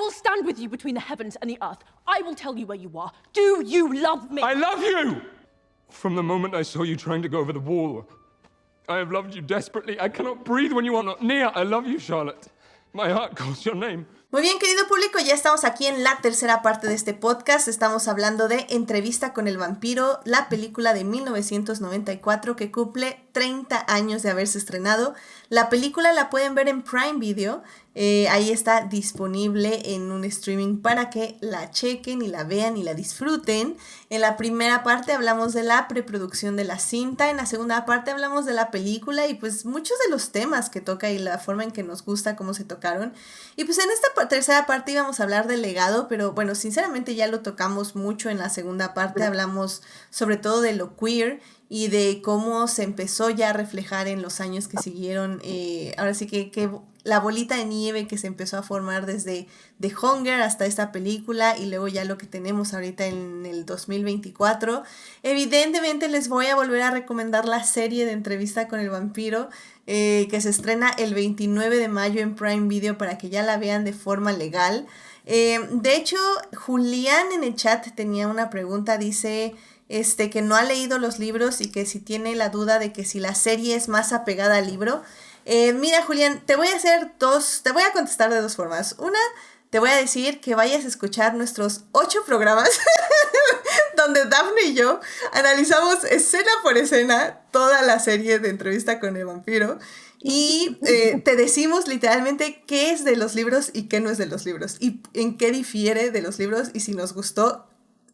will stand with you between the heavens and the earth. I will tell you where you are. Do you love me? I love you! From the moment I saw you trying to go over the wall, I have loved you desperately. I cannot breathe when you are not near. I love you, Charlotte. My heart calls your name. Muy bien, querido público, ya estamos aquí en la tercera parte de este podcast. Estamos hablando de Entrevista con el vampiro, la película de 1994 que cumple 30 años de haberse estrenado. La película la pueden ver en Prime Video. Ahí está disponible en un streaming para que la chequen y la vean y la disfruten. En la primera parte hablamos de la preproducción de la cinta, en la segunda parte hablamos de la película y pues muchos de los temas que toca y la forma en que nos gusta cómo se tocaron. Y pues en esta tercera parte íbamos a hablar del legado, pero bueno, sinceramente ya lo tocamos mucho en la segunda parte. Hablamos sobre todo de lo queer y de cómo se empezó ya a reflejar en los años que siguieron. Ahora sí que la bolita de nieve que se empezó a formar desde The Hunger hasta esta película y luego ya lo que tenemos ahorita en el 2024. Evidentemente les voy a volver a recomendar la serie de Entrevista con el vampiro que se estrena el 29 de mayo en Prime Video para que ya la vean de forma legal. De hecho, Julián en el chat tenía una pregunta, dice que no ha leído los libros y que si tiene la duda de que si la serie es más apegada al libro. Mira, Julián, te voy a contestar de dos formas. Una, te voy a decir que vayas a escuchar nuestros 8 programas donde Dafne y yo analizamos escena por escena toda la serie de Entrevista con el vampiro y te decimos literalmente qué es de los libros y qué no es de los libros y en qué difiere de los libros y si nos gustó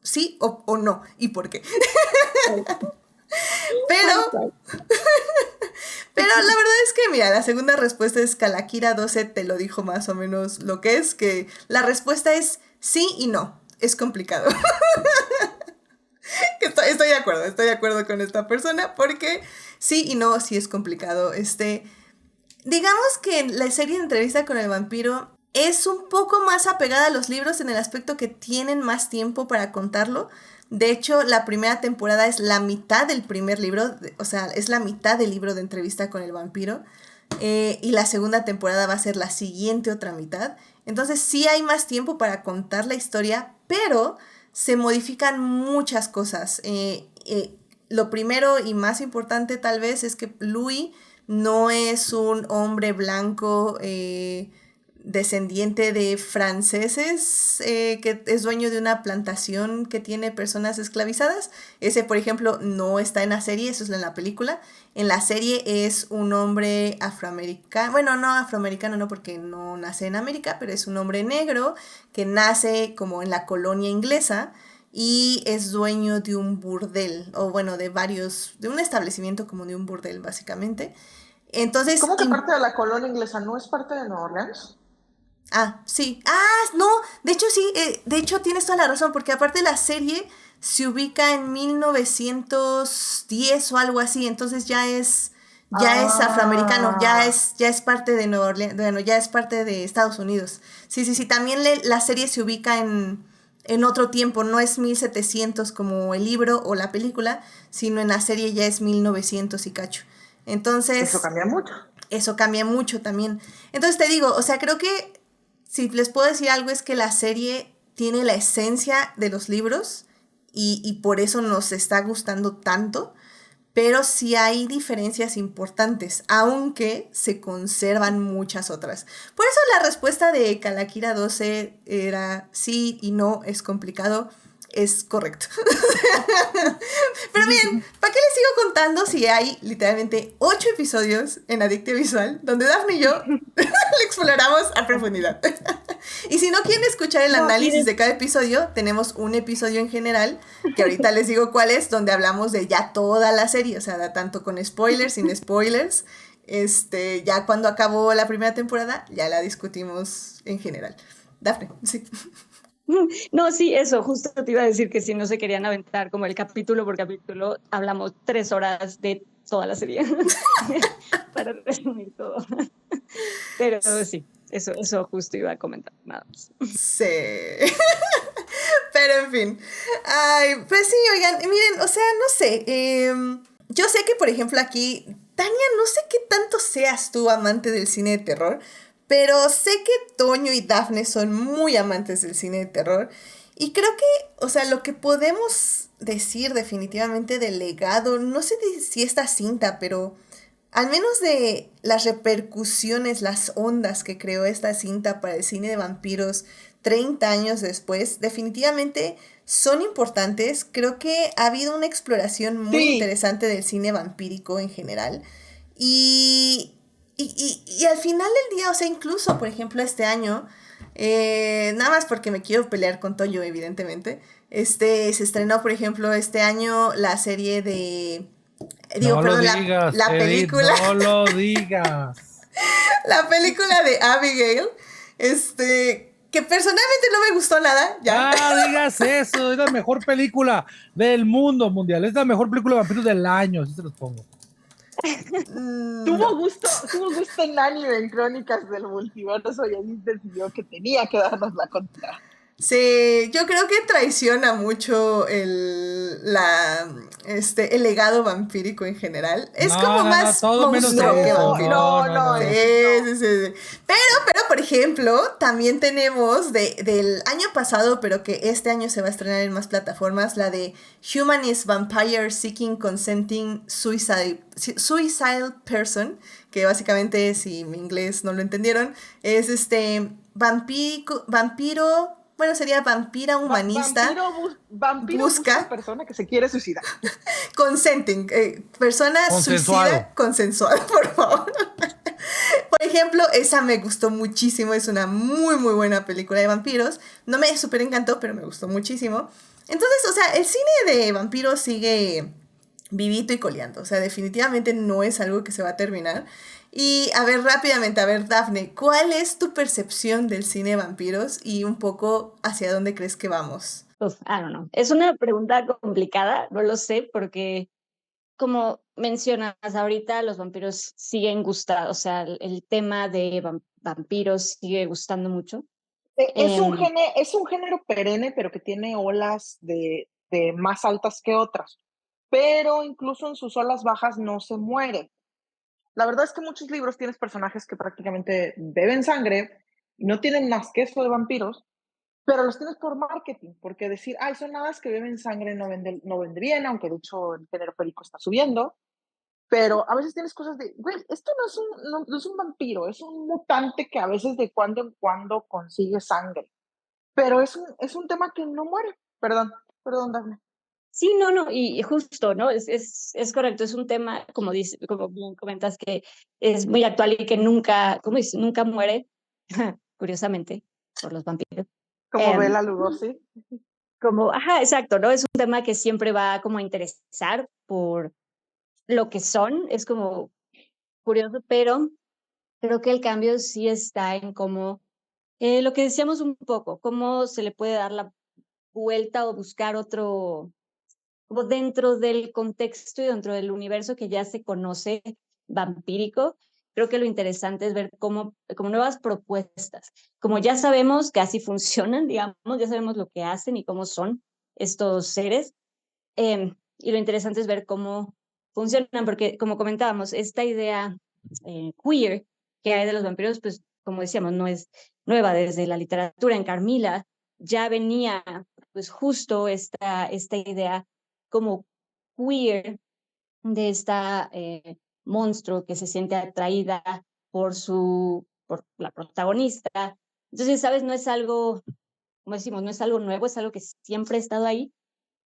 sí o no y por qué. Pero la verdad es que, mira, la segunda respuesta es Kalakira 12 te lo dijo más o menos lo que es, que la respuesta es sí y no, es complicado. Estoy de acuerdo con esta persona, porque sí y no, sí es complicado. Digamos que la serie de Entrevista con el vampiro es un poco más apegada a los libros en el aspecto que tienen más tiempo para contarlo. De hecho, la primera temporada es la mitad del primer libro, o sea, es la mitad del libro de Entrevista con el vampiro, y la segunda temporada va a ser la siguiente otra mitad. Entonces sí hay más tiempo para contar la historia, pero se modifican muchas cosas. Lo primero y más importante tal vez es que Louis no es un hombre blanco descendiente de franceses que es dueño de una plantación que tiene personas esclavizadas. Ese, por ejemplo, no está en la serie, eso es en la película. En la serie es un hombre afroamericano, bueno, no afroamericano, no, porque no nace en América, pero es un hombre negro que nace como en la colonia inglesa y es dueño de un burdel, o bueno, de un establecimiento como de un burdel, básicamente. Entonces, ¿cómo que parte de la colonia inglesa? ¿No es parte de Nueva Orleans? Ah, sí. Ah, no, de hecho sí, de hecho tienes toda la razón, porque aparte la serie se ubica en 1910 o algo así, entonces ya es afroamericano, ya es parte de Nueva Orleans, bueno, ya es parte de Estados Unidos. Sí, también la serie se ubica en otro tiempo, no es 1700 como el libro o la película, sino en la serie ya es 1900 y cacho. Entonces... Eso cambia mucho. Eso cambia mucho también. Entonces te digo, o sea, creo que si les puedo decir algo es que la serie tiene la esencia de los libros y por eso nos está gustando tanto, pero sí hay diferencias importantes, aunque se conservan muchas otras. Por eso la respuesta de Kalakira 12 era sí y no, es complicado. Es correcto. Pero bien, ¿para qué les sigo contando si hay literalmente 8 episodios en Adictia Visual donde Dafne y yo le exploramos a profundidad? Y si no quieren escuchar el análisis de cada episodio, tenemos un episodio en general, que ahorita les digo cuál es, donde hablamos de ya toda la serie, o sea, tanto con spoilers, sin spoilers. Ya cuando acabó la primera temporada, ya la discutimos en general. Dafne, sí. No, sí, eso, justo te iba a decir que si no se querían aventar como el capítulo por capítulo, hablamos 3 horas de toda la serie para resumir todo. Pero sí, eso justo iba a comentar, nada más. Sí. Pero en fin. Ay, pues sí, oigan, miren, o sea, no sé. Yo sé que, por ejemplo, aquí, Tania, no sé qué tanto seas tú amante del cine de terror, Pero sé que Toño y Dafne son muy amantes del cine de terror. Y creo que, o sea, lo que podemos decir definitivamente del legado, no sé si esta cinta, pero al menos de las repercusiones, las ondas que creó esta cinta para el cine de vampiros 30 años después, definitivamente son importantes. Creo que ha habido una exploración muy Sí. interesante del cine vampírico en general. Y al final del día, o sea, incluso, por ejemplo, este año, nada más porque me quiero pelear con Toyo, evidentemente, se estrenó, por ejemplo, este año la serie de... Digo, No perdón, lo digas, la Edith, película, no lo digas. la película de Abigail, que personalmente no me gustó nada, ya. Ah, digas eso, es la mejor película del mundo mundial, es la mejor película de vampiros del año, así se los pongo. Tuvo gusto en anime, en Crónicas del Multiverso, y ahí decidió que tenía que darnos la contra. Sí, yo creo que traiciona mucho el legado vampírico en general. Es No, como no, más todo menos monstruo que eso. vampiro. No, Sí, sí, sí. Pero, por ejemplo, también tenemos del año pasado, pero que este año se va a estrenar en más plataformas, la de Humanist Vampire Seeking Consenting Suicidal Person, que básicamente, si mi inglés no lo entendieron, es vampiro, bueno, sería vampira humanista. Vampiro busca persona que se quiere suicidar. Consenting, persona Consensuado. suicida consensuada, por favor. Por ejemplo, esa me gustó muchísimo, es una muy muy buena película de vampiros. No me súper encantó, pero me gustó muchísimo. Entonces, o sea, el cine de vampiros sigue vivito y coleando. O sea, definitivamente no es algo que se va a terminar. Y a ver, rápidamente, a ver, Dafne, ¿cuál es tu percepción del cine de vampiros y un poco hacia dónde crees que vamos? I don't know. Es una pregunta complicada, no lo sé, porque como mencionas ahorita, los vampiros siguen gustando, o sea, el tema de vampiros sigue gustando mucho. Es un género perenne, pero que tiene olas de más altas que otras. Pero incluso en sus olas bajas no se muere. La verdad es que en muchos libros tienes personajes que prácticamente beben sangre y no tienen más que eso de vampiros, pero los tienes por marketing, porque decir, ay, son hadas que beben sangre no vende bien, aunque de hecho el género férico está subiendo. Pero a veces tienes cosas de, güey, esto no es un vampiro, es un mutante que a veces de cuando en cuando consigue sangre. Pero es un tema que no muere. Perdón, Dafne. Sí, no, y justo, ¿no? Es correcto, es un tema, como bien comentas, que es muy actual y que nunca, ¿cómo dices? Nunca muere, curiosamente, por los vampiros. Como Bela Lugosi. Ajá, exacto, ¿no? Es un tema que siempre va como a interesar por lo que son, es como curioso, pero creo que el cambio sí está en cómo, lo que decíamos un poco, cómo se le puede dar la vuelta o buscar otro, como dentro del contexto y dentro del universo que ya se conoce vampírico. Creo que lo interesante es ver como nuevas propuestas. Como ya sabemos que así funcionan, digamos, ya sabemos lo que hacen y cómo son estos seres. Y lo interesante es ver cómo funcionan, porque como comentábamos, esta idea queer que hay de los vampiros, pues como decíamos, no es nueva desde la literatura. En Carmilla ya venía pues justo esta idea como queer de esta monstruo que se siente atraída por la protagonista. Entonces, ¿sabes? No es algo, como decimos, no es algo nuevo, es algo que siempre ha estado ahí.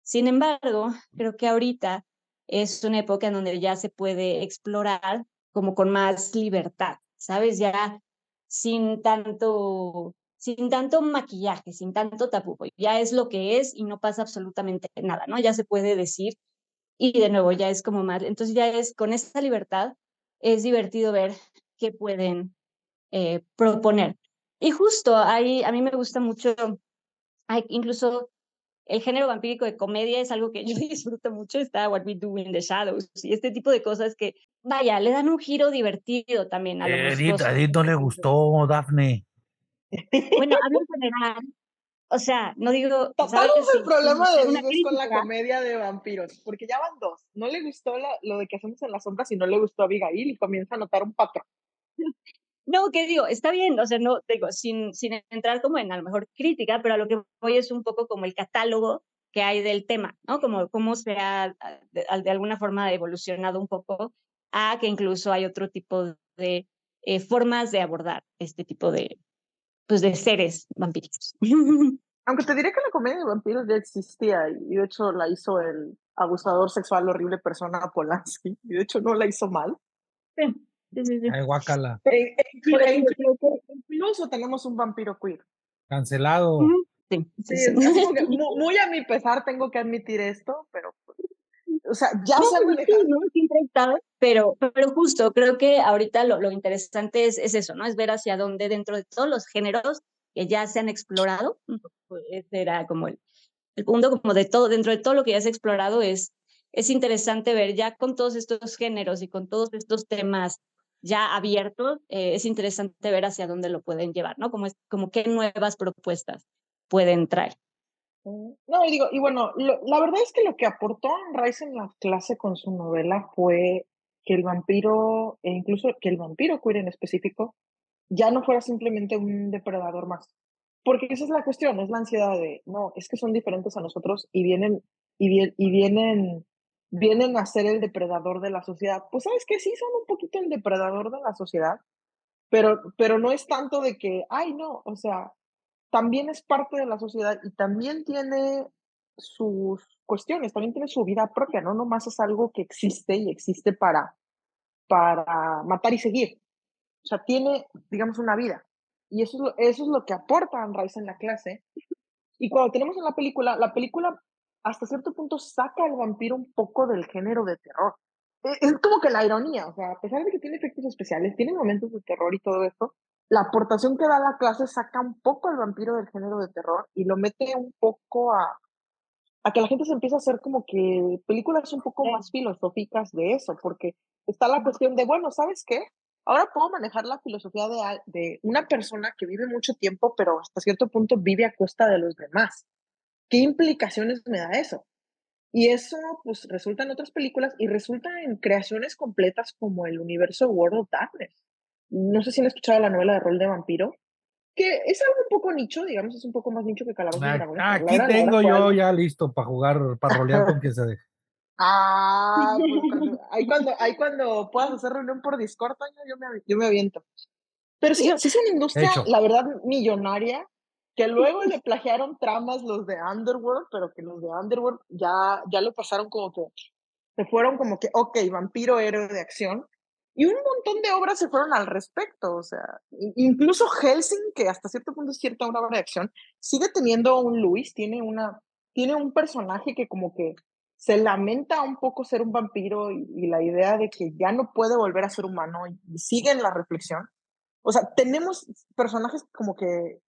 Sin embargo, creo que ahorita es una época en donde ya se puede explorar como con más libertad, ¿sabes? Ya sin tanto maquillaje, sin tanto tapujo. Ya es lo que es y no pasa absolutamente nada, ¿no? Ya se puede decir y de nuevo ya es como más, entonces ya es con esta libertad, es divertido ver qué pueden proponer. Y justo ahí a mí me gusta mucho, incluso el género vampírico de comedia es algo que yo disfruto mucho, está What We Do in the Shadows y este tipo de cosas que, vaya, le dan un giro divertido también a lo monstruoso. A Edith no le gustó, Dafne. Bueno, hablo en general, o sea, no digo, Tal ¿sabes? vez el problema de Una Edith es con la crítica. comedia de vampiros, porque ya van dos. No le gustó lo de que hacemos en las sombras y no le gustó a Abigail y comienza a notar un patrón. No, ¿qué digo? Está bien, o sea, no, digo, sin entrar como en a lo mejor crítica, pero a lo que voy es un poco como el catálogo que hay del tema, ¿no? Como cómo se ha de alguna forma evolucionado un poco a que incluso hay otro tipo de formas de abordar este tipo de, pues, de seres vampíricos. Aunque te diré que la comedia de vampiros ya existía y de hecho la hizo el abusador sexual horrible persona Polanski y de hecho no la hizo mal. Sí, sí, sí, sí. Ay, guácala. Por eso creo que- Incluso tenemos un vampiro queer. Cancelado. Ujú. Sí, Sí, sí, sí. así como que muy a mi pesar tengo que admitir esto, pero, o sea, ya No, se han pues sí, manejado. ¿no? Siempre está, pero justo creo que ahorita lo interesante es eso, ¿no? Es ver hacia dónde dentro de todos los géneros que ya se han explorado, pues, ese era como el punto, como de todo, dentro de todo lo que ya se ha explorado es interesante ver ya con todos estos géneros y con todos estos temas ya abiertos, es interesante ver hacia dónde lo pueden llevar, ¿no? Como qué nuevas propuestas pueden traer. No, y digo, y bueno, la verdad es que lo que aportó Anne Rice en la clase con su novela fue que el vampiro, e incluso que el vampiro queer en específico, ya no fuera simplemente un depredador más. Porque esa es la cuestión, es la ansiedad de, no, es que son diferentes a nosotros y vienen a ser el depredador de la sociedad. Pues sabes que sí son un poquito el depredador de la sociedad, pero no es tanto de que, ay, no, o sea, también es parte de la sociedad y también tiene sus cuestiones, también tiene su vida propia, no nomás es algo que existe y existe para matar y seguir. O sea, tiene, digamos, una vida. Y eso es lo que aporta Anne Rice en la clase. Y cuando tenemos en la película hasta cierto punto saca al vampiro un poco del género de terror. Es como que la ironía, o sea, a pesar de que tiene efectos especiales, tiene momentos de terror y todo esto, la aportación que da la clase saca un poco al vampiro del género de terror y lo mete un poco a que la gente se empiece a hacer como que películas un poco más filosóficas de eso, porque está la cuestión de, bueno, ¿sabes qué? Ahora puedo manejar la filosofía de una persona que vive mucho tiempo, pero hasta cierto punto vive a costa de los demás. ¿Qué implicaciones me da eso? Y eso, pues, resulta en otras películas y resulta en creaciones completas como el universo World of Darkness. No sé si han escuchado la novela de rol de vampiro, que es algo un poco nicho, digamos, es un poco más nicho que Calabozos y Dragones, pero Aquí la verdad tengo fue yo algo. ya listo para jugar, para rolear con quien se deje. Ah, pues ahí cuando puedas hacer reunión por Discord, Toño, yo me aviento. Pero sí, sí es una industria, Hecho. la verdad, millonaria, que luego le plagiaron tramas los de Underworld, pero que los de Underworld ya lo pasaron como que, se fueron como que, ok, vampiro, héroe de acción, y un montón de obras se fueron al respecto, o sea, incluso Helsing, que hasta cierto punto es cierta una obra de acción, sigue teniendo un Luis, tiene un personaje que como que se lamenta un poco ser un vampiro y la idea de que ya no puede volver a ser humano y sigue en la reflexión. O sea, tenemos personajes como que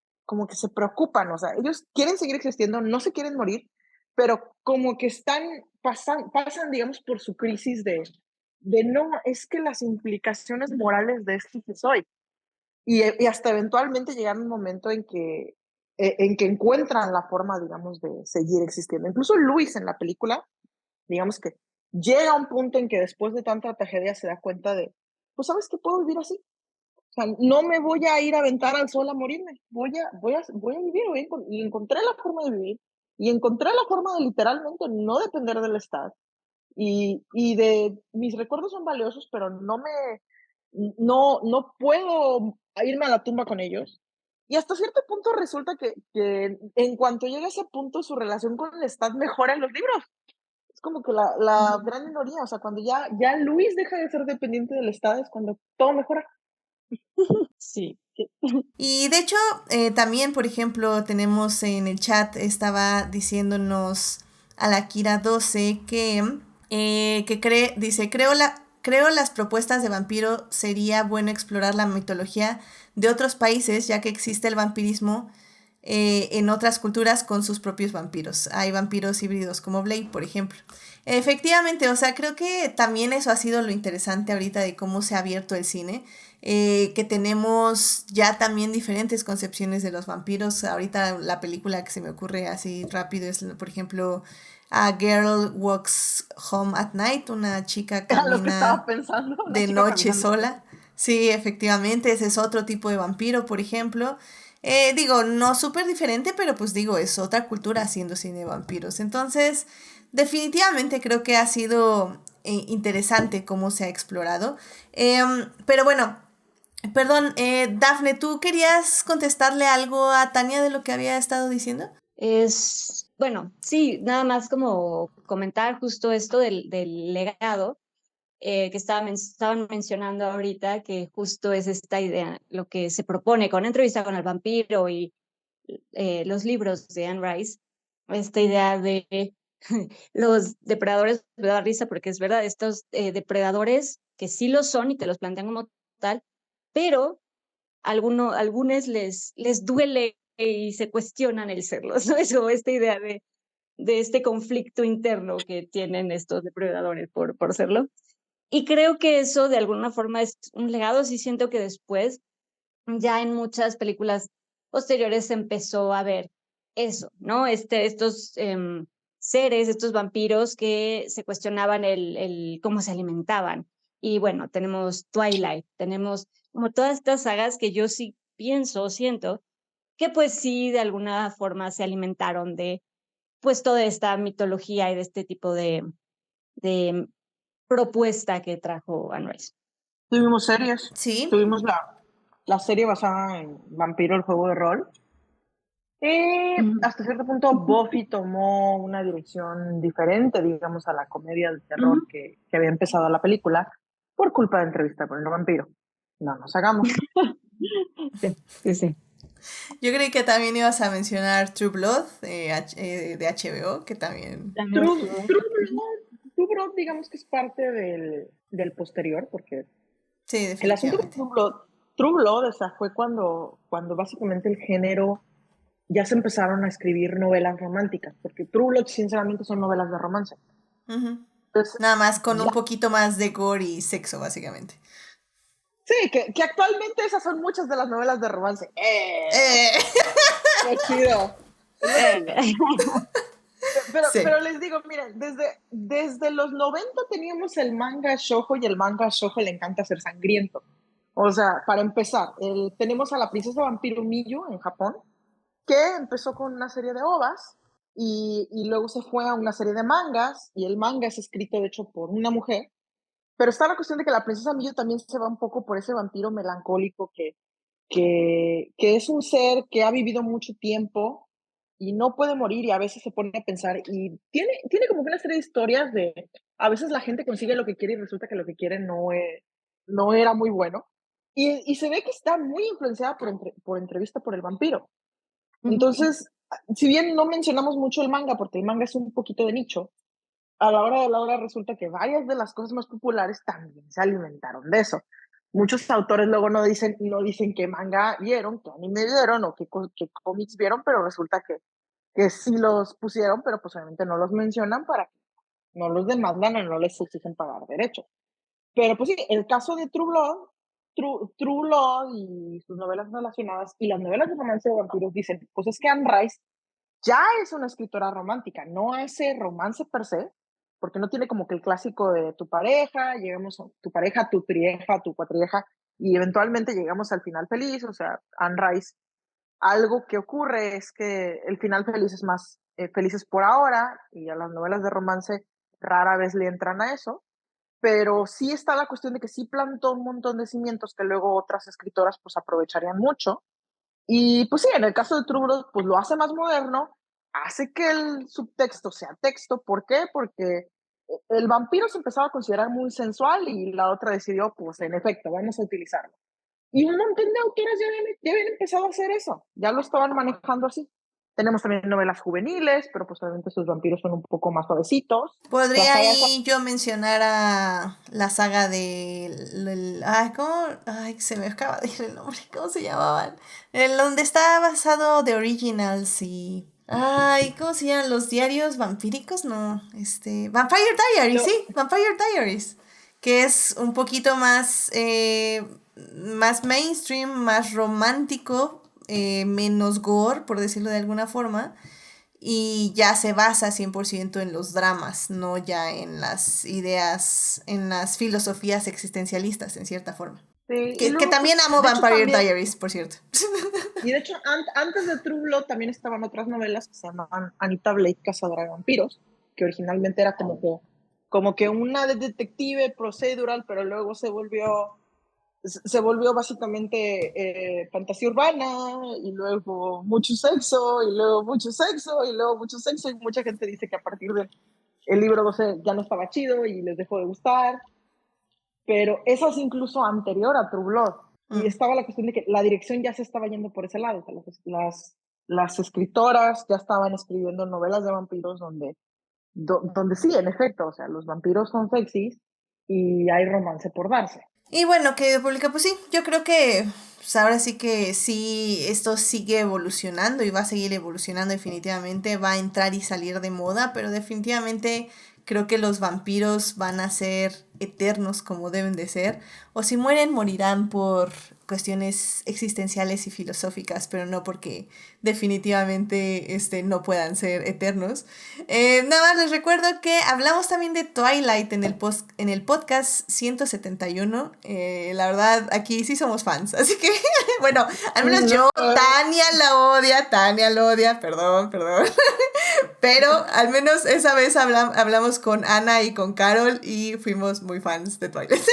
se preocupan, o sea, ellos quieren seguir existiendo, no se quieren morir, pero como que pasan, digamos, por su crisis de no, es que las implicaciones morales de esto que soy. Y hasta eventualmente llegar un momento en que encuentran la forma, digamos, de seguir existiendo. Incluso Luis en la película, digamos que llega a un punto en que después de tanta tragedia se da cuenta de, pues, ¿sabes qué? Puedo vivir así. O sea, no me voy a ir a aventar al sol a morirme. Voy a vivir, y encontré la forma de vivir. Y encontré la forma de literalmente no depender del Estado. Mis recuerdos son valiosos, pero no puedo irme a la tumba con ellos. Y hasta cierto punto resulta que en cuanto llega a ese punto, su relación con el Estado mejora en los libros. Es como que la gran minoría, o sea, cuando ya Luis deja de ser dependiente del Estado es cuando todo mejora. Sí. Y de hecho, también, por ejemplo, tenemos en el chat, estaba diciéndonos a la Kira 12 dice, creo las propuestas de vampiro sería bueno explorar la mitología de otros países, ya que existe el vampirismo en otras culturas con sus propios vampiros. Hay vampiros híbridos como Blade, por ejemplo. Efectivamente, o sea, creo que también eso ha sido lo interesante ahorita de cómo se ha abierto el cine, que tenemos ya también diferentes concepciones de los vampiros. Ahorita la película que se me ocurre así rápido es, por ejemplo, A Girl Walks Home at Night, una chica Era lo que estaba camina pensando, una de chica noche caminando. sola. Sí, efectivamente, ese es otro tipo de vampiro, por ejemplo. Digo, no súper diferente, pero pues digo, es otra cultura haciendo cine de vampiros. Entonces, definitivamente creo que ha sido interesante cómo se ha explorado. Pero bueno, perdón, Dafne, ¿tú querías contestarle algo a Tania de lo que había estado diciendo? Bueno, sí, nada más como comentar justo esto del legado que estaban mencionando ahorita, que justo es esta idea, lo que se propone con Entrevista con el vampiro y los libros de Anne Rice, esta idea de los depredadores. Me da risa porque es verdad, estos depredadores que sí lo son y te los plantean como tal, pero algunos les duele y se cuestionan el serlo, ¿no? Es como esta idea de este conflicto interno que tienen estos depredadores por serlo. Y creo que eso de alguna forma es un legado. Sí siento que después, ya en muchas películas posteriores, se empezó a ver eso, ¿no? Estos seres, estos vampiros que se cuestionaban cómo se alimentaban. Y bueno, tenemos Twilight, tenemos como todas estas sagas que yo sí siento, que pues sí, de alguna forma se alimentaron de pues toda esta mitología y de este tipo de propuesta que trajo Anne Rice. Tuvimos series, Sí. tuvimos la serie basada en Vampiro, el juego de rol. Hasta cierto punto Buffy tomó una dirección diferente, digamos, a la comedia de terror que había empezado la película por culpa de Entrevista con el vampiro. No nos hagamos. Sí, sí, sí. Yo creí que también ibas a mencionar True Blood de HBO, que también... True Blood, digamos que es parte del posterior, porque Sí, el asunto con definitivamente. True Blood, o sea, fue cuando básicamente el género ya se empezaron a escribir novelas románticas, porque True Blood sinceramente son novelas de romance. Ujú. Entonces, Nada más con un ya. poquito más de gore y sexo, básicamente. Sí, que actualmente esas son muchas de las novelas de romance. Eh, ¡Qué chido! Es lo chido. sí. Pero les digo, miren, desde los 90 teníamos el manga shoujo y el manga shoujo le encanta ser sangriento. O sea, para empezar, tenemos a la princesa vampiro Miyu en Japón, que empezó con una serie de ovas y luego se fue a una serie de mangas, y el manga es escrito, de hecho, por una mujer. Pero está la cuestión de que la princesa Miyu también se va un poco por ese vampiro melancólico que es un ser que ha vivido mucho tiempo y no puede morir, y a veces se pone a pensar y tiene como que una serie de historias de a veces la gente consigue lo que quiere y resulta que lo que quiere no era muy bueno. Y se ve que está muy influenciada por Entrevista por el vampiro. Entonces, si bien no mencionamos mucho el manga, porque el manga es un poquito de nicho, a la hora de la hora resulta que varias de las cosas más populares también se alimentaron de eso. Muchos autores luego no dicen qué manga vieron, qué anime vieron o qué cómics vieron, pero resulta que sí los pusieron, pero pues obviamente no los mencionan para que no los demandan o no les exigen pagar derechos. Pero pues sí, el caso de True Blood y sus novelas relacionadas y las novelas de romance de vampiros dicen, pues es que Anne Rice ya es una escritora romántica, no hace romance per se, porque no tiene como que el clásico de tu pareja, llegamos a tu pareja, tu trieja, tu cuatrieja, y eventualmente llegamos al final feliz. O sea, Anne Rice, algo que ocurre es que el final feliz es más felices por ahora, y a las novelas de romance rara vez le entran a eso, pero sí está la cuestión de que sí plantó un montón de cimientos que luego otras escritoras pues aprovecharían mucho. Y pues sí, en el caso de True Blood, pues lo hace más moderno, hace que el subtexto sea texto. ¿Por qué? Porque el vampiro se empezaba a considerar muy sensual y la otra decidió, pues en efecto, vamos a utilizarlo. Y un montón de autoras ya habían empezado a hacer eso, ya lo estaban manejando así. Tenemos también novelas juveniles, pero pues obviamente sus vampiros son un poco más suavecitos. La Podría saga ahí yo mencionar a la saga de... Ay, ¿cómo? Ay, se me acaba de ir el nombre. ¿Cómo se llamaban? En donde está basado The Originals y... Ay, ¿cómo se llaman? ¿Los diarios vampíricos? No, Vampire Diaries, Lo- sí, Vampire Diaries. Que es un poquito más mainstream, más romántico, menos gore, por decirlo de alguna forma, y ya se basa 100% en los dramas, no ya en las ideas, en las filosofías existencialistas, en cierta forma. Sí, y Que luego, también amo de hecho, Vampire también, Diaries, por cierto. y de hecho, antes de True Blood también estaban otras novelas que se llamaban Anita Blake, Cazadora de Vampiros, que originalmente era como que una de detective procedural, pero luego se volvió básicamente fantasía urbana, y luego mucho sexo, y luego mucho sexo, y luego mucho sexo, y mucha gente dice que a partir del libro 12 ya no estaba chido y les dejó de gustar, pero esa es incluso anterior a True Blood. Y Mm. estaba la cuestión de que la dirección ya se estaba yendo por ese lado. O sea, las escritoras ya estaban escribiendo novelas de vampiros donde sí, en efecto, o sea, los vampiros son sexys y hay romance por darse. Y bueno, querido público, pues sí, yo creo que pues ahora sí que sí, esto sigue evolucionando y va a seguir evolucionando definitivamente, va a entrar y salir de moda, pero definitivamente creo que los vampiros van a ser eternos como deben de ser, o si mueren morirán por cuestiones existenciales y filosóficas, pero no porque definitivamente no puedan ser eternos. Nada más les recuerdo que hablamos también de Twilight en el podcast 171. La verdad, aquí sí somos fans. Así que, bueno, al menos yo, Tania la odia, perdón. Pero al menos esa vez hablamos con Ana y con Carol y fuimos muy fans de Twilight.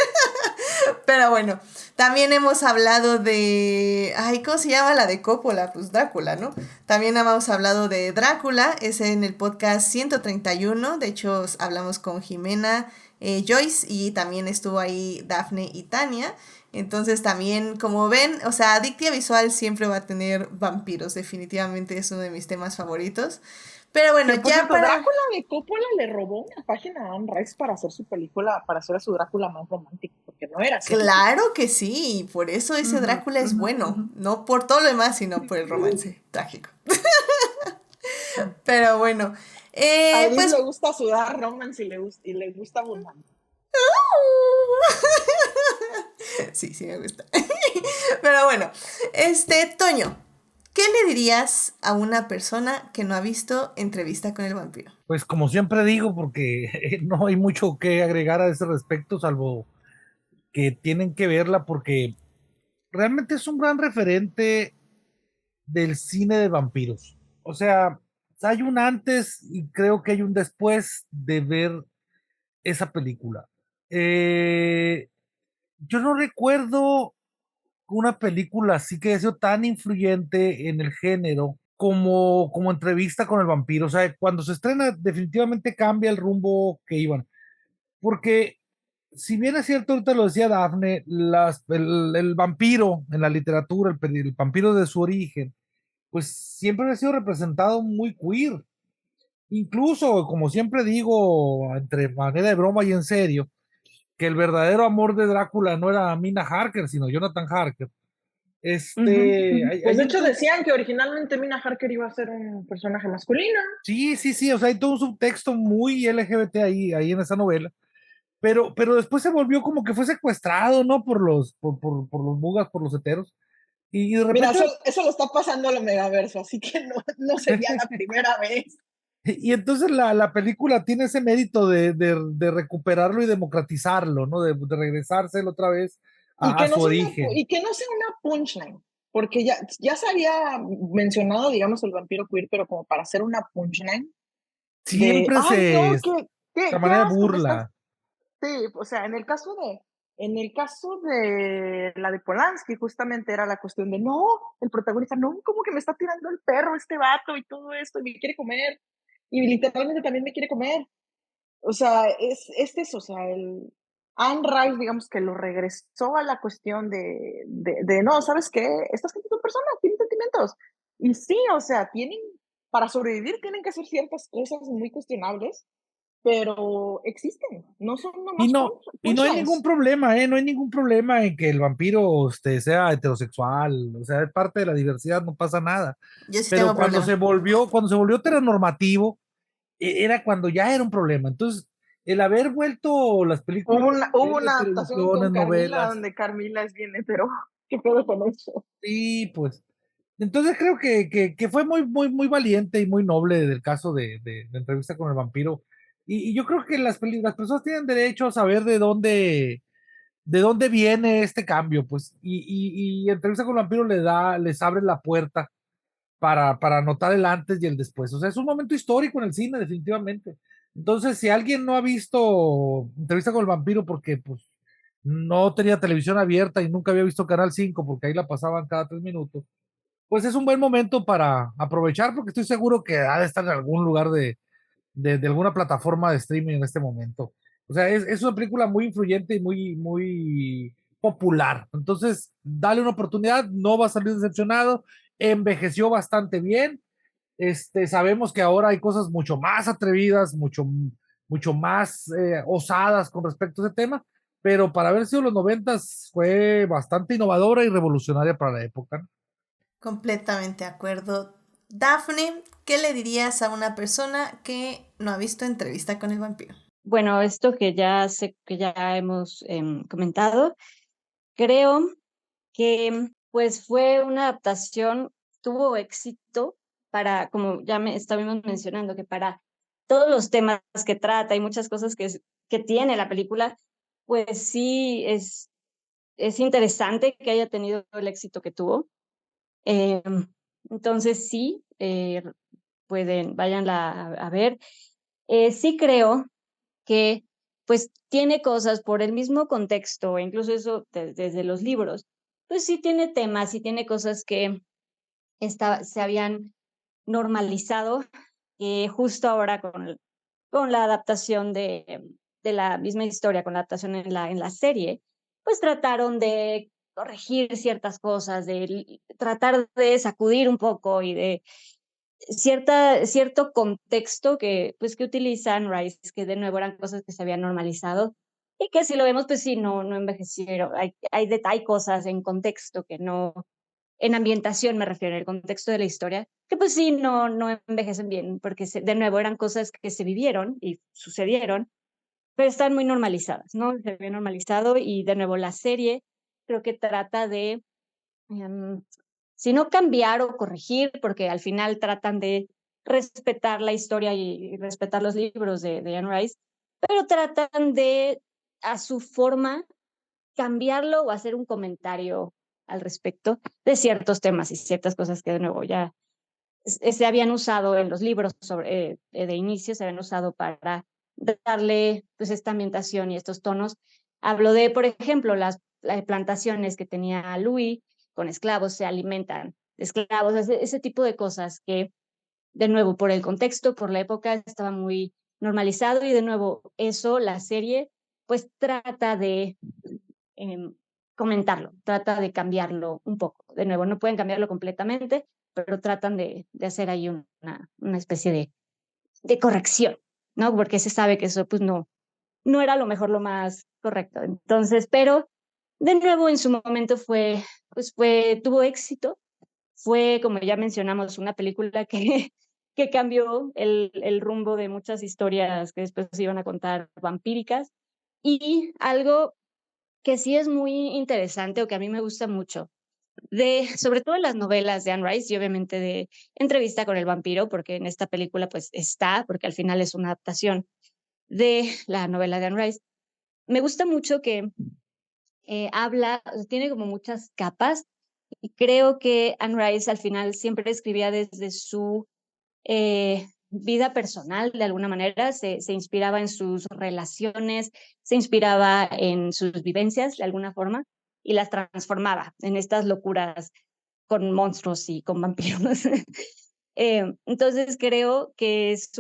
Pero bueno, también hemos hablado de... Ay, ¿cómo se llama la de Coppola? Pues Drácula, ¿no? También hemos hablado de Drácula, es en el podcast 131. De hecho, hablamos con Jimena, Joyce, y también estuvo ahí Dafne y Tania. Entonces también, como ven, o sea, Adictia Visual siempre va a tener vampiros. Definitivamente es uno de mis temas favoritos. Pero bueno, Que, por ya cierto, para... Drácula de Coppola le robó una página a Anne Rice para hacer su película, para hacer a su Drácula más romántico, porque no era así. Claro que sí, por eso ese Drácula es bueno, no por todo lo demás, sino por el romance trágico. Pero bueno, A Edith pues... le gusta sudar romance y le gusta abundante. Sí, sí me gusta. Pero bueno, Toño, ¿qué le dirías a una persona que no ha visto Entrevista con el vampiro? Pues como siempre digo, porque no hay mucho que agregar a ese respecto, salvo que tienen que verla porque realmente es un gran referente del cine de vampiros. O sea, hay un antes y creo que hay un después de ver esa película. Yo no recuerdo una película así que haya sido tan influyente en el género como Entrevista con el vampiro. O sea, cuando se estrena definitivamente cambia el rumbo que iban. Porque si bien es cierto, ahorita lo decía Dafne, el vampiro en la literatura, el vampiro de su origen, pues siempre ha sido representado muy queer. Incluso, como siempre digo, entre manera de broma y en serio, que el verdadero amor de Drácula no era Mina Harker, sino Jonathan Harker. Pues de hecho decían que originalmente Mina Harker iba a ser un personaje masculino. Sí, sí, sí, o sea, hay todo un subtexto muy LGBT ahí en esa novela, pero después se volvió como que fue secuestrado, ¿no? Por los bugas, por los heteros, y de Mira, repente, eso lo está pasando a lo Megaverso, así que no sería la primera vez. y entonces la película tiene ese mérito de recuperarlo y democratizarlo, ¿no? De regresárselo otra vez a su origen. Y que no sea una punchline, porque ya se había mencionado, digamos, el vampiro queer, pero como para hacer una punchline de, Siempre ay, no, la qué manera de asco, me estás... burla. Sí, o sea, en el caso de la de Polanski, justamente era la cuestión de, no, el protagonista, no, como que me está tirando el perro este vato y todo esto, y me quiere comer, y literalmente también me quiere comer. O sea, es eso, o sea, Anne Rice, digamos que lo regresó a la cuestión de no, ¿sabes qué? Estas gente son personas, tienen sentimientos. Y sí, o sea, para sobrevivir tienen que hacer ciertas cosas muy cuestionables, pero existen, no son Y nomás no, y no hay ningún punchlines. problema, ¿eh? No hay ningún problema en que el vampiro sea heterosexual, o sea, es parte de la diversidad, no pasa nada. Yo sí Pero tengo problema. cuando se volvió heteronormativo, era cuando ya era un problema. Entonces, el haber vuelto las películas Hubo una de adaptación con televisiones, Carmila, novelas, donde Carmila es bien hetero. ¿Qué pedo con eso? sí, pues. Entonces creo que fue muy valiente y muy noble del caso de Entrevista con el vampiro. Y yo creo que las personas tienen derecho a saber de dónde viene este cambio, pues, y Entrevista con el Vampiro les abre la puerta para notar el antes y el después. O sea, es un momento histórico en el cine, definitivamente. Entonces, si alguien no ha visto Entrevista con el Vampiro porque pues no tenía televisión abierta y nunca había visto Canal 5 porque ahí la pasaban cada 3 minutos, pues es un buen momento para aprovechar porque estoy seguro que ha de estar en algún lugar de alguna plataforma de streaming en este momento. O sea, es una película muy influyente y muy popular. Entonces, dale una oportunidad, no va a salir decepcionado, envejeció bastante bien. Sabemos que ahora hay cosas mucho más atrevidas, mucho más osadas con respecto a ese tema, pero para haber sido los 90 fue bastante innovadora y revolucionaria para la época, ¿no? Completamente de acuerdo. Daphne, ¿qué le dirías a una persona que no ha visto Entrevista con el Vampiro? Bueno, esto que ya sé, que ya hemos comentado, creo que pues fue una adaptación, tuvo éxito para, como ya estábamos mencionando, que para todos los temas que trata y muchas cosas que tiene la película, pues sí es interesante que haya tenido el éxito que tuvo. Eh, entonces sí, vayan a ver. Sí creo que pues tiene cosas por el mismo contexto, incluso eso desde los libros, pues sí tiene temas, sí tiene cosas que se habían normalizado, justo ahora con la adaptación de la misma historia, con la adaptación en la serie, pues trataron de corregir ciertas cosas, de tratar de sacudir un poco y de cierto contexto pues, que utiliza Anne Rice, que de nuevo eran cosas que se habían normalizado y que si lo vemos, pues sí, no envejecieron. Hay cosas en contexto que no, en ambientación me refiero, en el contexto de la historia, que pues sí, no envejecen bien, porque de nuevo eran cosas que se vivieron y sucedieron, pero están muy normalizadas, ¿no? Se había normalizado y de nuevo la serie creo que trata de em, si no cambiar o corregir, porque al final tratan de respetar la historia y respetar los libros de Anne Rice, pero tratan de, a su forma, cambiarlo o hacer un comentario al respecto de ciertos temas y ciertas cosas que de nuevo ya se habían usado en los libros de inicio, se habían usado para darle pues esta ambientación y estos tonos. Hablo de, por ejemplo, las plantaciones que tenía Louis con esclavos, se alimentan de esclavos, ese tipo de cosas que, de nuevo, por el contexto, por la época, estaba muy normalizado y de nuevo, eso, la serie, pues trata de eh, comentarlo, trata de cambiarlo un poco. De nuevo, no pueden cambiarlo completamente, pero tratan de hacer ahí una especie de corrección, ¿no? Porque se sabe que eso pues no era lo mejor, lo más correcto. Entonces, pero de nuevo en su momento tuvo éxito, fue, como ya mencionamos, una película que, que cambió el rumbo de muchas historias que después se iban a contar vampíricas y algo que sí es muy interesante o que a mí me gusta mucho, sobre todo las novelas de Anne Rice y obviamente de Entrevista con el Vampiro, porque en esta película pues está, porque al final es una adaptación de la novela de Anne Rice. Me gusta mucho que tiene como muchas capas y creo que Anne Rice al final siempre escribía desde su vida personal, de alguna manera, se inspiraba en sus relaciones, se inspiraba en sus vivencias, de alguna forma, y las transformaba en estas locuras con monstruos y con vampiros. Entonces creo que es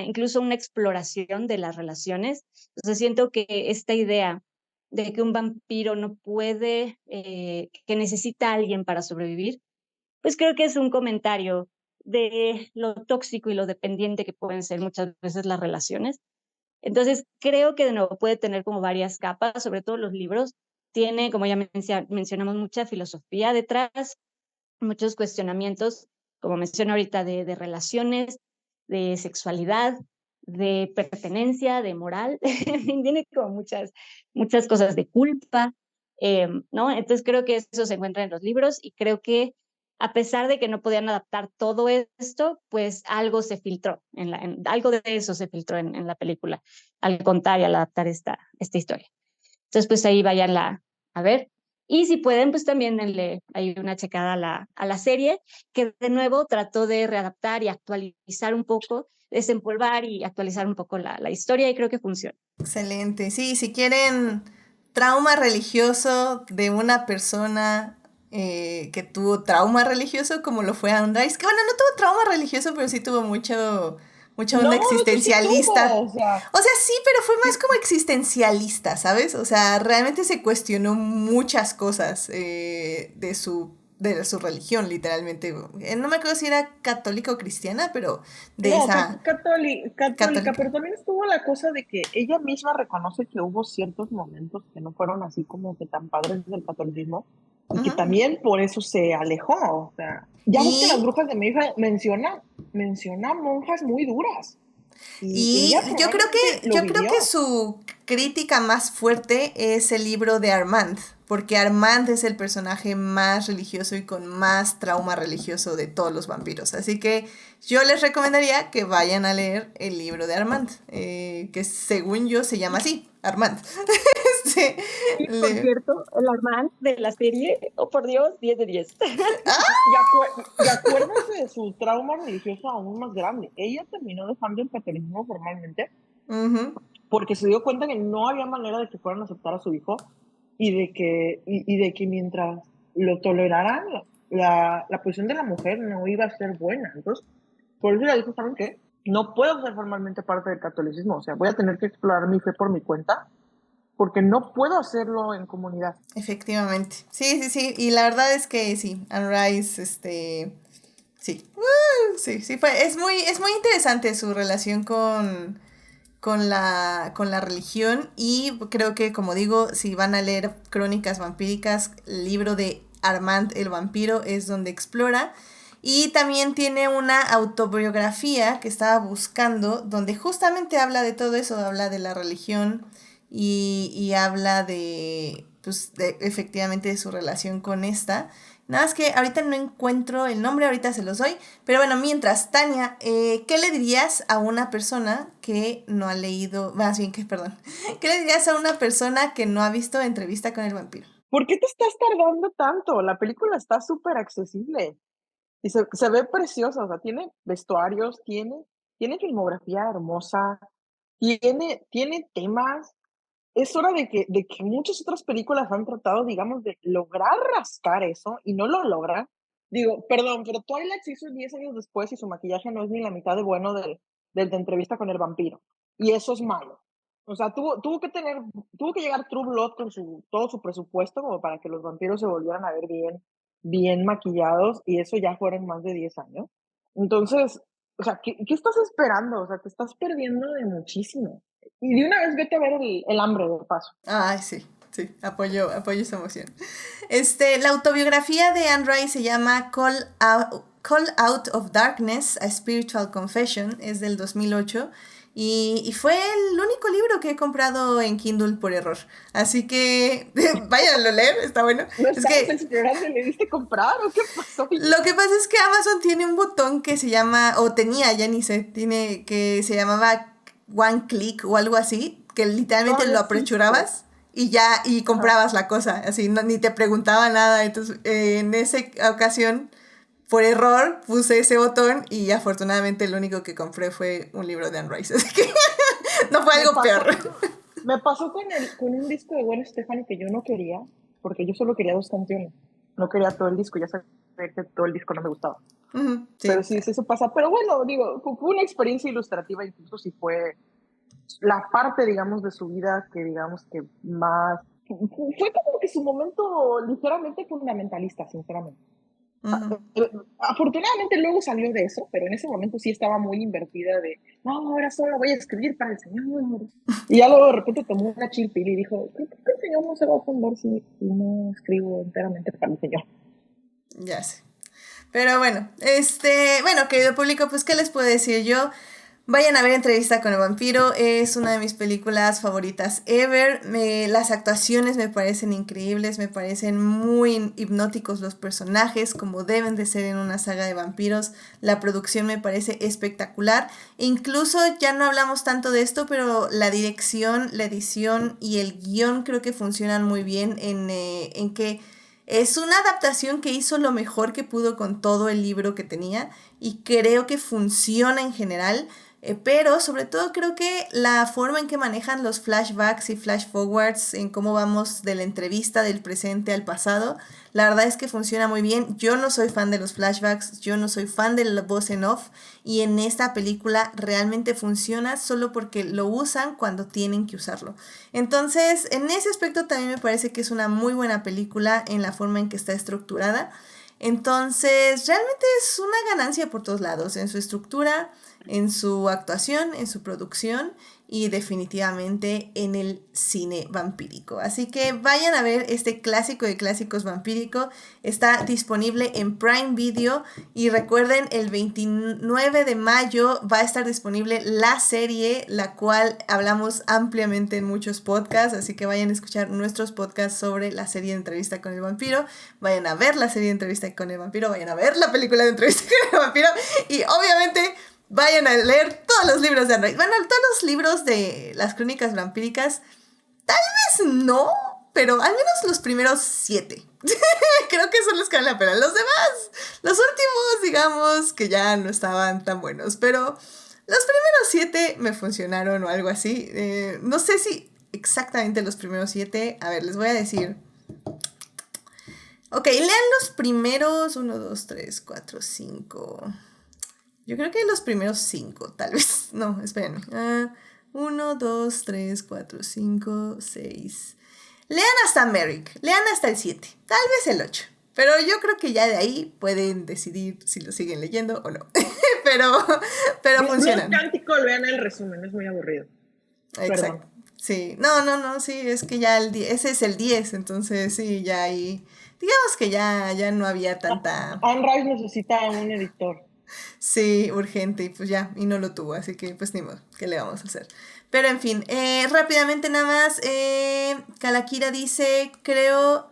incluso una exploración de las relaciones. Entonces siento que esta idea de que un vampiro no puede, que necesita a alguien para sobrevivir, pues creo que es un comentario de lo tóxico y lo dependiente que pueden ser muchas veces las relaciones. Entonces, creo que de nuevo puede tener como varias capas, sobre todo los libros. Tiene, como ya mencionamos, mucha filosofía detrás, muchos cuestionamientos, como menciono ahorita, de relaciones, de sexualidad, de pertenencia, de moral. Tiene como muchas cosas de culpa, ¿no? Entonces creo que eso se encuentra en los libros y creo que a pesar de que no podían adaptar todo esto, pues algo se filtró, algo de eso se filtró en la película, al contar y al adaptar esta historia. Entonces, pues ahí váyanla a ver. Y si pueden, pues también hay una checada a la serie, que de nuevo trató de readaptar y actualizar un poco, desempolvar y actualizar un poco la historia, y creo que funciona. Excelente. Sí, si quieren trauma religioso de una persona que tuvo trauma religioso, como lo fue Andrés, que bueno, no tuvo trauma religioso, pero sí tuvo mucha onda No, de hecho sí existencialista. tuvo, o sea, O sea, sí, pero fue más como existencialista, ¿sabes? O sea, realmente se cuestionó muchas cosas de su religión, literalmente. No me acuerdo si era católica o cristiana, pero de no, esa católica, católica. pero también estuvo la cosa de que ella misma reconoce que hubo ciertos momentos que no fueron así como que tan padres del catolicismo y que Ujú. también por eso se alejó. O sea, ya ves que las Y brujas de mi hija menciona monjas muy duras y Y ella probablemente lo yo creo que vivió. su crítica más fuerte es el libro de Armand, porque Armand es el personaje más religioso y con más trauma religioso de todos los vampiros. Así que yo les recomendaría que vayan a leer el libro de Armand, que según yo se llama así, Armand. Este, Y por le- cierto, el Armand de la serie, oh por Dios, 10 de 10. Y acuérdense de su trauma religioso aún más grande. Ella terminó dejando el catolicismo formalmente Ujú. porque se dio cuenta que no había manera de que fueran a aceptar a su hijo y de que mientras lo toleraran, la posición de la mujer no iba a ser buena. Entonces, por eso ella dijo, ¿saben qué? No puedo ser formalmente parte del catolicismo, o sea, voy a tener que explorar mi fe por mi cuenta, porque no puedo hacerlo en comunidad. Efectivamente. Sí, sí, sí. Y la verdad es que sí, Anne Rice, sí. Sí, sí, es muy interesante su relación con la religión y creo que, como digo, si van a leer Crónicas Vampíricas, el libro de Armand el vampiro es donde explora. Y también tiene una autobiografía que estaba buscando, donde justamente habla de todo eso, habla de la religión y habla pues, de efectivamente de su relación con esta. Nada más que ahorita no encuentro el nombre, ahorita se los doy. Pero bueno, mientras, Tania, ¿qué le dirías a una persona que no ha leído, más bien que, perdón, qué le dirías a una persona que no ha visto Entrevista con el vampiro? ¿Por qué te estás tardando tanto? La película está súper accesible y se ve preciosa, o sea, tiene vestuarios, tiene filmografía hermosa, tiene temas. Es hora de que muchas otras películas han tratado, digamos, de lograr rascar eso y no lo logran. Digo, perdón, pero Twilight se hizo 10 años después y su maquillaje no es ni la mitad de bueno del de Entrevista con el vampiro. Y eso es malo. O sea, tuvo que llegar True Blood con todo su presupuesto como para que los vampiros se volvieran a ver bien maquillados y eso ya fueron más de 10 años. Entonces, o sea, ¿qué estás esperando? O sea, te estás perdiendo de muchísimo. Y de una vez vete a ver el hambre de paso. Ay, sí, sí, apoyo esa emoción. La autobiografía de Anne Rice se llama Call Out of Darkness, A Spiritual Confession, es del 2008 y fue el único libro que he comprado en Kindle por error. Así que váyanlo a leer, está bueno. ¿No Es estabas que explorando y le diste comprar o qué pasó? lo que pasa es que Amazon tiene un botón que se llama, o tenía, ya ni sé, que se llamaba One Click o algo así, que literalmente Todavía lo existe. apresurabas y ya, y Ajá. comprabas la cosa, así, ni te preguntaba nada. Entonces, en esa ocasión, por error, puse ese botón y afortunadamente lo único que compré fue un libro de Anne Rice, así que no fue Me algo pasó, peor. me pasó con un disco de Gwen Stefani que yo no quería, porque yo solo quería 2 canciones. No quería todo el disco, ya sabía que todo el disco no me gustaba. Ujú, Pero sí. sí, sí, eso pasa. Pero bueno, digo, fue una experiencia ilustrativa, incluso si fue la parte, digamos, de su vida que, digamos, que más... Fue como que su momento ligeramente fundamentalista, sinceramente. Ujú. Afortunadamente luego salió de eso, pero en ese momento sí estaba muy invertida de, no, ahora solo voy a escribir para el Señor. Y ya luego de repente tomó una chill pill y dijo, creo que el Señor no se va a ofender si no escribo enteramente para el Señor. Ya sé. Pero bueno, bueno, querido público, pues, ¿qué les puedo decir yo? Vayan a ver Entrevista con el vampiro, es una de mis películas favoritas ever. Las actuaciones me parecen increíbles, me parecen muy hipnóticos los personajes, como deben de ser en una saga de vampiros. La producción me parece espectacular. Incluso ya no hablamos tanto de esto, pero la dirección, la edición y el guión creo que funcionan muy bien en que es una adaptación que hizo lo mejor que pudo con todo el libro que tenía y creo que funciona en general. Pero sobre todo creo que la forma en que manejan los flashbacks y flash forwards, en cómo vamos de la entrevista del presente al pasado, la verdad es que funciona muy bien. Yo no soy fan de los flashbacks, yo no soy fan de la voz en off, y en esta película realmente funciona solo porque lo usan cuando tienen que usarlo. Entonces, en ese aspecto también me parece que es una muy buena película en la forma en que está estructurada. Entonces, realmente es una ganancia por todos lados, en su estructura, en su actuación, en su producción y definitivamente en el cine vampírico. Así que vayan a ver este clásico de clásicos vampírico. Está disponible en Prime Video y recuerden, el 29 de mayo va a estar disponible la serie, la cual hablamos ampliamente en muchos podcasts, así que vayan a escuchar nuestros podcasts sobre la serie de Entrevista con el vampiro, vayan a ver la serie de Entrevista con el vampiro, vayan a ver la película de Entrevista con el vampiro y obviamente vayan a leer todos los libros de Anne Rice. Bueno, todos los libros de las crónicas vampíricas, tal vez no, pero al menos los primeros 7. Creo que son los que valen la pena. Los demás, los últimos, digamos, que ya no estaban tan buenos, pero los primeros 7 me funcionaron o algo así. No sé si exactamente los primeros 7. A ver, les voy a decir. Ok, lean los primeros 1, 2, 3, 4, 5... Yo creo que los primeros 5, tal vez. No, espérenme. 1, 2, 3, 4, 5, 6. Lean hasta Merrick. Lean hasta el 7. Tal vez el 8. Pero yo creo que ya de ahí pueden decidir si lo siguen leyendo o no. pero funcionan. No es cántico, vean el resumen, es muy aburrido. Exacto. Perdón. Sí. No, sí, es que ya ese es el 10, entonces sí, ya ahí. Digamos que ya no había tanta. Anne Rice necesita un editor. Sí, urgente, y pues ya, y no lo tuvo, así que pues ni modo, ¿qué le vamos a hacer? Pero en fin, rápidamente nada más, Kalakira dice, creo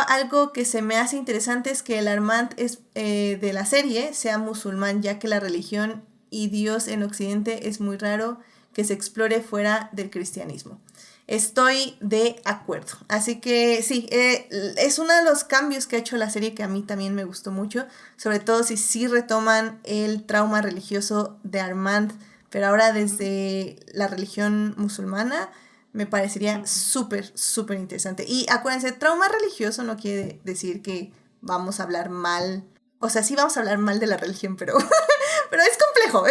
algo que se me hace interesante es que el Armand de la serie sea musulmán, ya que la religión y Dios en Occidente es muy raro que se explore fuera del cristianismo. Estoy de acuerdo. Así que sí, es uno de los cambios que ha hecho la serie que a mí también me gustó mucho. Sobre todo si sí retoman el trauma religioso de Armand, pero ahora desde la religión musulmana, me parecería súper, súper interesante. Y acuérdense, trauma religioso no quiere decir que vamos a hablar mal. O sea, sí vamos a hablar mal de la religión, pero es complejo,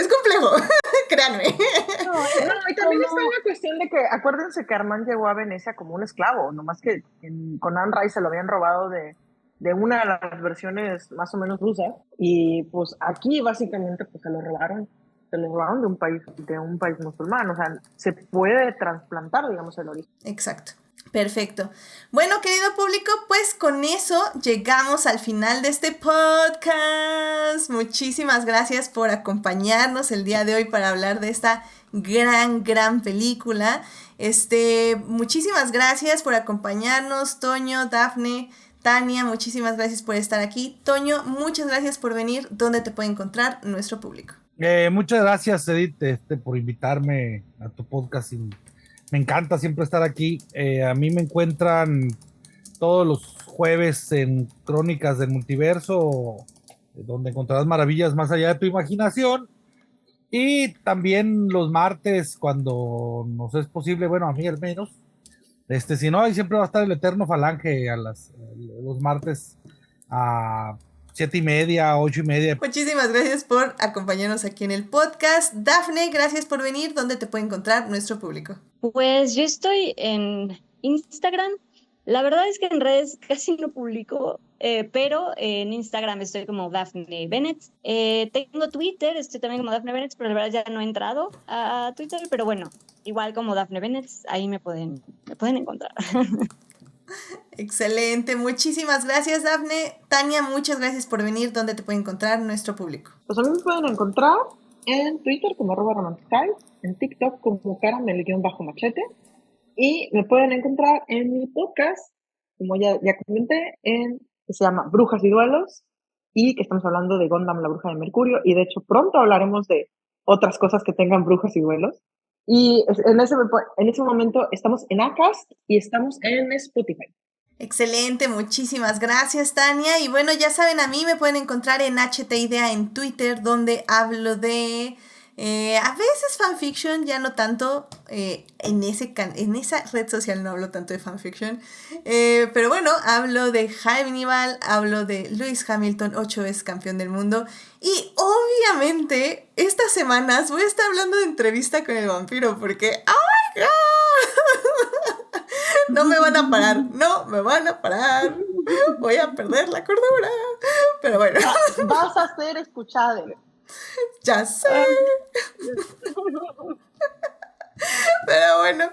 créanme. No, y también está una cuestión de que, acuérdense que Armand llegó a Venecia como un esclavo, nomás que con Anne Rice se lo habían robado de una de las versiones más o menos rusas, y pues aquí básicamente pues se lo robaron de un país musulmán, o sea, se puede trasplantar, digamos, el origen. Exacto. Perfecto. Bueno, querido público, pues con eso llegamos al final de este podcast. Muchísimas gracias por acompañarnos el día de hoy para hablar de esta gran película. Muchísimas gracias por acompañarnos, Toño, Dafne, Tania, muchísimas gracias por estar aquí. Toño, muchas gracias por venir. ¿Dónde te puede encontrar nuestro público? Muchas gracias, Edith, por invitarme a tu podcast. Me encanta siempre estar aquí. A mí me encuentran todos los jueves en Crónicas del Multiverso, donde encontrarás maravillas más allá de tu imaginación. Y también los martes, cuando nos es posible, bueno, a mí al menos. Si no, ahí siempre va a estar el Eterno Falange los martes a 7:30, 8:30. Muchísimas gracias por acompañarnos aquí en el podcast. Dafne, gracias por venir. ¿Dónde te puede encontrar nuestro público? Pues yo estoy en Instagram. La verdad es que en redes casi no publico, pero en Instagram estoy como Daphne Bennett. Tengo Twitter, estoy también como Daphne Bennett, pero la verdad ya no he entrado a Twitter, pero bueno, igual como Daphne Bennett, ahí me pueden encontrar. Excelente, muchísimas gracias, Dafne. Tania, muchas gracias por venir. ¿Dónde te puede encontrar nuestro público? Pues a mí me pueden encontrar en Twitter como @romantical, en TikTok como caramel_machete, y me pueden encontrar en mi podcast, como ya comenté, que se llama Brujas y Duelos, y que estamos hablando de Gundam, la bruja de Mercurio, y de hecho pronto hablaremos de otras cosas que tengan brujas y duelos. Y en ese momento estamos en Acast y estamos en Spotify. Excelente, muchísimas gracias, Tania. Y bueno, ya saben, a mí me pueden encontrar en HTIDEA en Twitter, donde hablo de a veces fanfiction, ya no tanto. En esa red social no hablo tanto de fanfiction. Pero bueno, hablo de Hannibal, hablo de Lewis Hamilton, 8 veces campeón del mundo. Y obviamente, estas semanas voy a estar hablando de Entrevista con el Vampiro, porque ¡oh my God! No me van a parar, no me van a parar. Voy a perder la cordura. Pero bueno. Vas a ser escuchada. Ya sé. Pero bueno,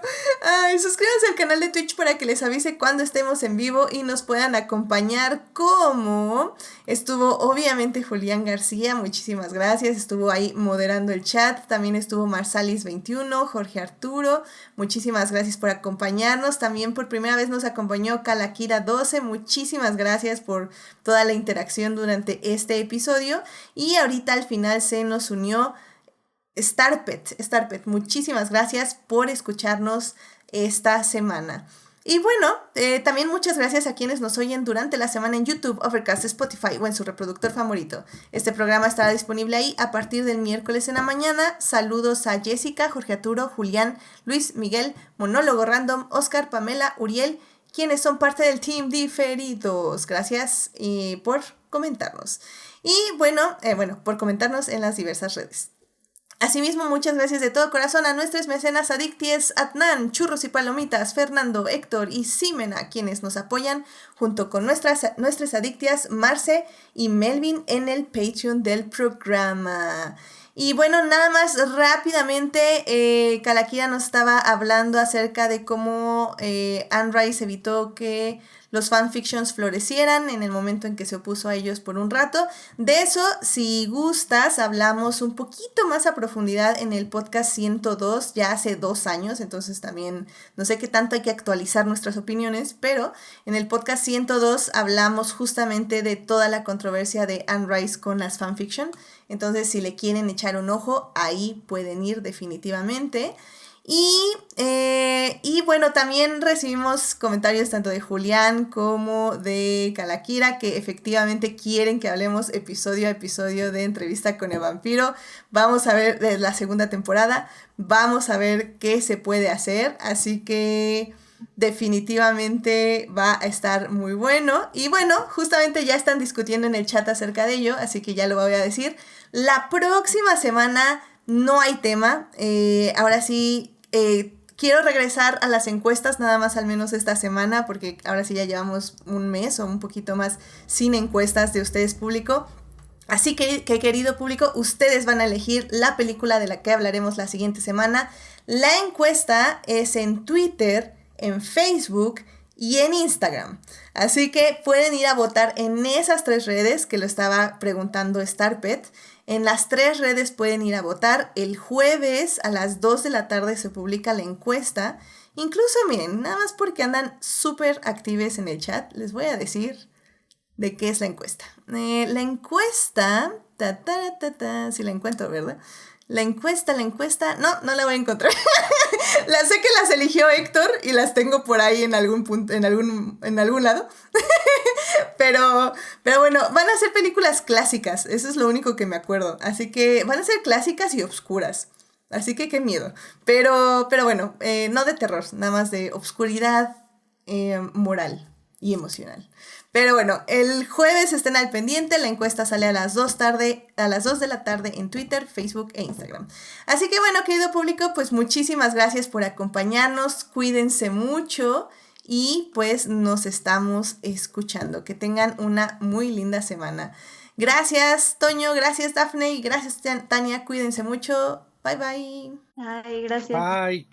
suscríbanse al canal de Twitch para que les avise cuando estemos en vivo y nos puedan acompañar, como estuvo obviamente Julián García, muchísimas gracias, estuvo ahí moderando el chat, también estuvo Marsalis21, Jorge Arturo, muchísimas gracias por acompañarnos, también por primera vez nos acompañó Kalakira12, muchísimas gracias por toda la interacción durante este episodio, y ahorita al final se nos unió Starpet, muchísimas gracias por escucharnos esta semana. Y bueno, también muchas gracias a quienes nos oyen durante la semana en YouTube, Overcast, Spotify o en su reproductor favorito. Este programa estará disponible ahí a partir del miércoles en la mañana. Saludos a Jessica, Jorge Arturo, Julián, Luis, Miguel, Monólogo Random, Oscar, Pamela, Uriel, quienes son parte del Team Diferidos. Gracias por comentarnos. Y bueno, por comentarnos en las diversas redes. Asimismo, muchas gracias de todo corazón a nuestros mecenas adicties Adnan, Churros y Palomitas, Fernando, Héctor y Ximena, quienes nos apoyan junto con nuestras adictias Marce y Melvin en el Patreon del programa. Y bueno, nada más rápidamente, Kalakira nos estaba hablando acerca de cómo Anne Rice evitó que los fanfictions florecieran en el momento en que se opuso a ellos por un rato. De eso, si gustas, hablamos un poquito más a profundidad en el podcast 102, ya hace 2 años, entonces también no sé qué tanto hay que actualizar nuestras opiniones, pero en el podcast 102 hablamos justamente de toda la controversia de Anne Rice con las fanfiction. Entonces, si le quieren echar un ojo, ahí pueden ir definitivamente. Y bueno, también recibimos comentarios tanto de Julián como de Kalakira, que efectivamente quieren que hablemos episodio a episodio de Entrevista con el Vampiro. Vamos a ver de la segunda temporada, vamos a ver qué se puede hacer, así que definitivamente va a estar muy bueno. Y bueno, justamente ya están discutiendo en el chat acerca de ello, así que ya lo voy a decir. La próxima semana no hay tema, ahora sí. Quiero regresar a las encuestas nada más al menos esta semana, porque ahora sí ya llevamos un mes o un poquito más sin encuestas de ustedes, público. Así que querido público, ustedes van a elegir la película de la que hablaremos la siguiente semana. La encuesta es en Twitter, en Facebook y en Instagram. Así que pueden ir a votar en esas 3 redes que lo estaba preguntando Starpet. En las 3 redes pueden ir a votar. El jueves a las 2 de la tarde se publica la encuesta. Incluso, miren, nada más porque andan súper actives en el chat, les voy a decir de qué es la encuesta. La encuesta, si la encuentro, ¿verdad? La encuesta, no la voy a encontrar. Sé que las eligió Héctor y las tengo por ahí en algún punto, en algún lado. Pero bueno, van a ser películas clásicas, eso es lo único que me acuerdo. Así que van a ser clásicas y obscuras. Así que qué miedo. Pero bueno, no de terror, nada más de obscuridad moral y emocional. Pero bueno, el jueves estén al pendiente, la encuesta sale a las 2 de la tarde en Twitter, Facebook e Instagram. Así que bueno, querido público, pues muchísimas gracias por acompañarnos, cuídense mucho y pues nos estamos escuchando. Que tengan una muy linda semana. Gracias, Toño, gracias, Dafne, y gracias, Tania, cuídense mucho. Bye, bye. Ay, gracias. Bye.